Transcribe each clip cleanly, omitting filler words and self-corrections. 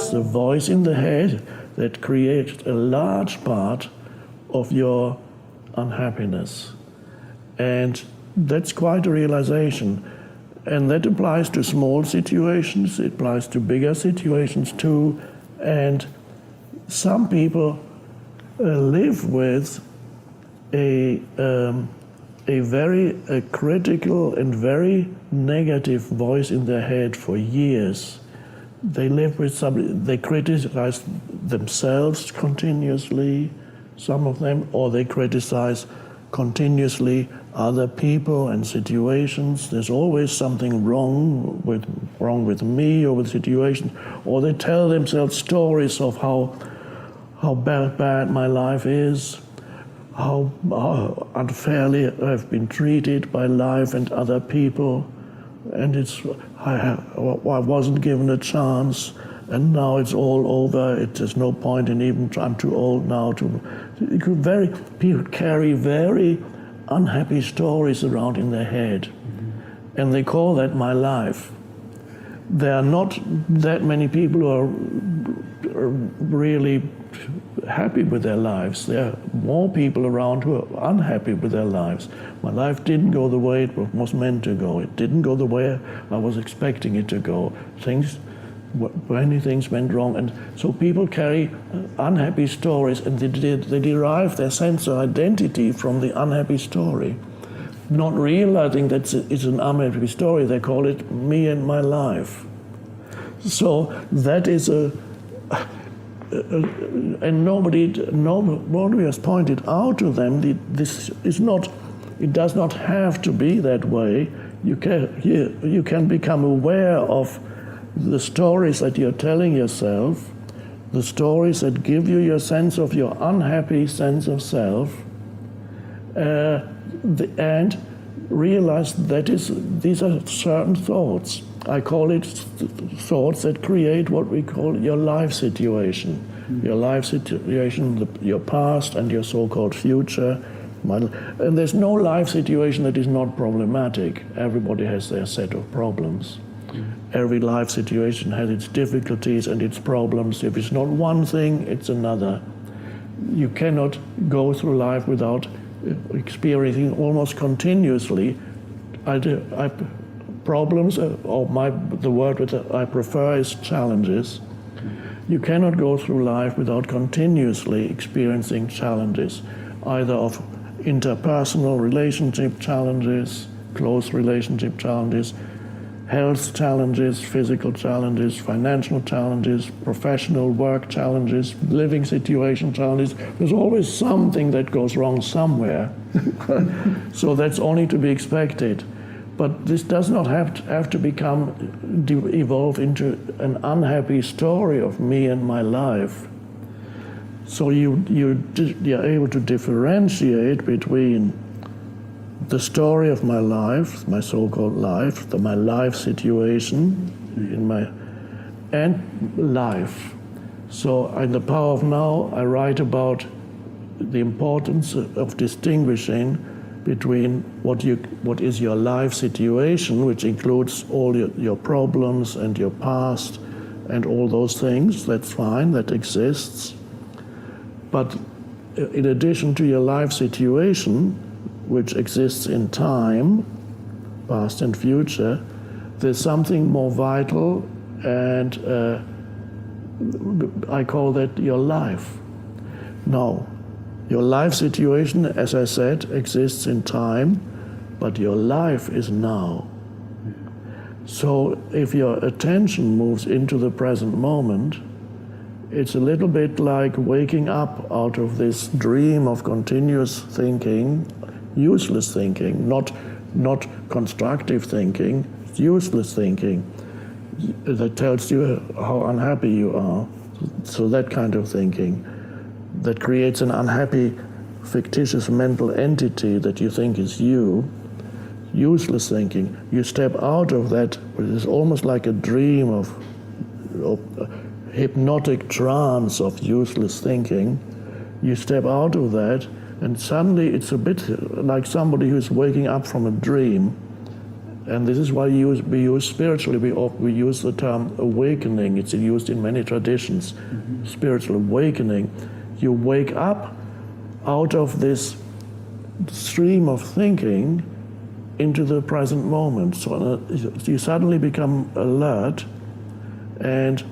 it's the voice in the head that creates a large part of your unhappiness. And that's quite a realization. And that applies to small situations, it applies to bigger situations too. And some people live with a very critical and very negative voice in their head for years. They live with somebody, they criticize themselves continuously, some of them, or they criticize continuously other people and situations. There's always something wrong with me or with the situation, or they tell themselves stories of how bad my life is, how unfairly I've been treated by life and other people, and I wasn't given a chance, and now it's all over. There's no point in even. I'm too old now to. People carry very unhappy stories around in their head, and they call that my life. There are not that many people who are really happy with their lives. There are more people around who are unhappy with their lives. My life didn't go the way it was meant to go. It didn't go the way I was expecting it to go. Many things went wrong, and so people carry unhappy stories, and they derive their sense of identity from the unhappy story. Not realizing that it's an unhappy story, they call it me and my life. So that is and nobody has pointed out to them this is not. It does not have to be that way. You can become aware of the stories that you're telling yourself, the stories that give you your sense of your unhappy sense of self, and realize these are certain thoughts. I call it thoughts that create what we call your life situation. Your life situation, your past and your so-called future. And there's no life situation that is not problematic. Everybody has their set of problems. Every life situation has its difficulties and its problems. If it's not one thing, it's another. You cannot go through life without experiencing almost continuously problems, the word that I prefer is challenges. You cannot go through life without continuously experiencing challenges, either of interpersonal relationship challenges, close relationship challenges, health challenges, physical challenges, financial challenges, professional work challenges, living situation challenges. There's always something that goes wrong somewhere. So that's only to be expected. But this does not have to evolve into an unhappy story of me and my life. So you're able to differentiate between the story of my life, my so-called life, my life situation, and life. So in The Power of Now, I write about the importance of distinguishing between what is your life situation, which includes all your problems and your past and all those things. That's fine, that exists. But in addition to your life situation, which exists in time, past and future, there's something more vital, and I call that your life. Now, your life situation, as I said, exists in time, but your life is now. So if your attention moves into the present moment, it's a little bit like waking up out of this dream of continuous thinking, useless thinking, not constructive thinking, useless thinking that tells you how unhappy you are. So that kind of thinking that creates an unhappy, fictitious mental entity that you think is you, useless thinking. You step out of that, which is almost like a dream of hypnotic trance of useless thinking. You step out of that, and suddenly it's a bit like somebody who's waking up from a dream, And this is why we use spiritually, we use the term awakening. It's used in many traditions, spiritual awakening. You wake up out of this stream of thinking into the present moment. So you suddenly become alert, and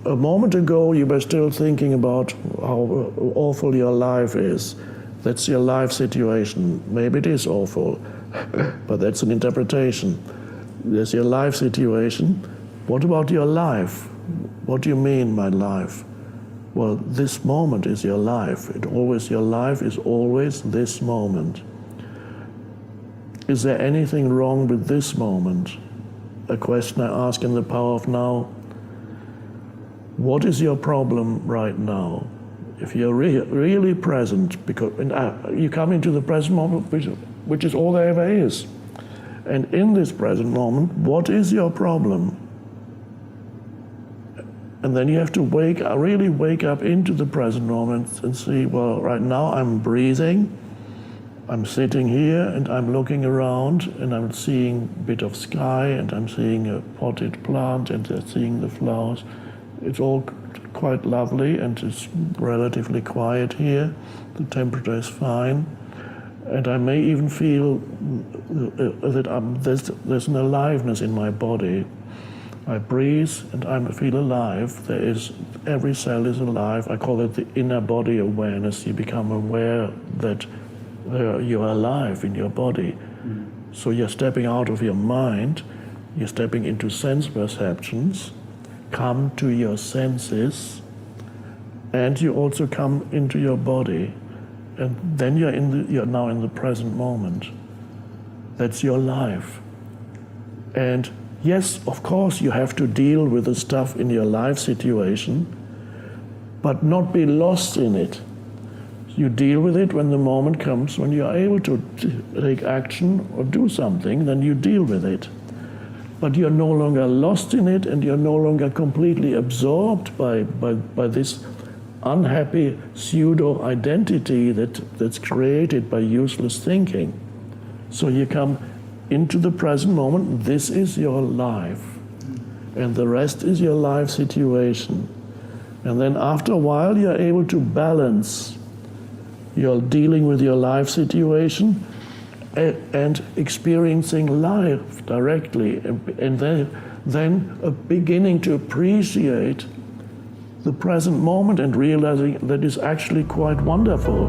a moment ago you were still thinking about how awful your life is. That's your life situation. Maybe it is awful, but that's an interpretation. There's your life situation. What about your life? What do you mean by life? Well, this moment is your life. Your life is always this moment. Is there anything wrong with this moment? A question I ask in the Power of Now. What is your problem right now? If you're really present, because you come into the present moment, which is all there ever is. And in this present moment, what is your problem? And then you have to really wake up into the present moment and see, well, right now I'm breathing, I'm sitting here and I'm looking around and I'm seeing a bit of sky and I'm seeing a potted plant and I'm seeing the flowers. It's all quite lovely and it's relatively quiet here. The temperature is fine. And I may even feel that there's an aliveness in my body. I breathe and I feel alive. Every cell is alive. I call it the inner body awareness. You become aware that you're alive in your body. So you're stepping out of your mind, you're stepping into sense perceptions, come to your senses, and you also come into your body. And then you're now in the present moment. That's your life. And yes, of course, you have to deal with the stuff in your life situation, but not be lost in it. You deal with it when the moment comes, when you're able to take action or do something, then you deal with it. But you're no longer lost in it, and you're no longer completely absorbed by this unhappy pseudo-identity that's created by useless thinking. So you come into the present moment. This is your life, and the rest is your life situation. And then after a while you're able to balance. You're dealing with your life situation and experiencing life directly, and then beginning to appreciate the present moment and realizing that is actually quite wonderful.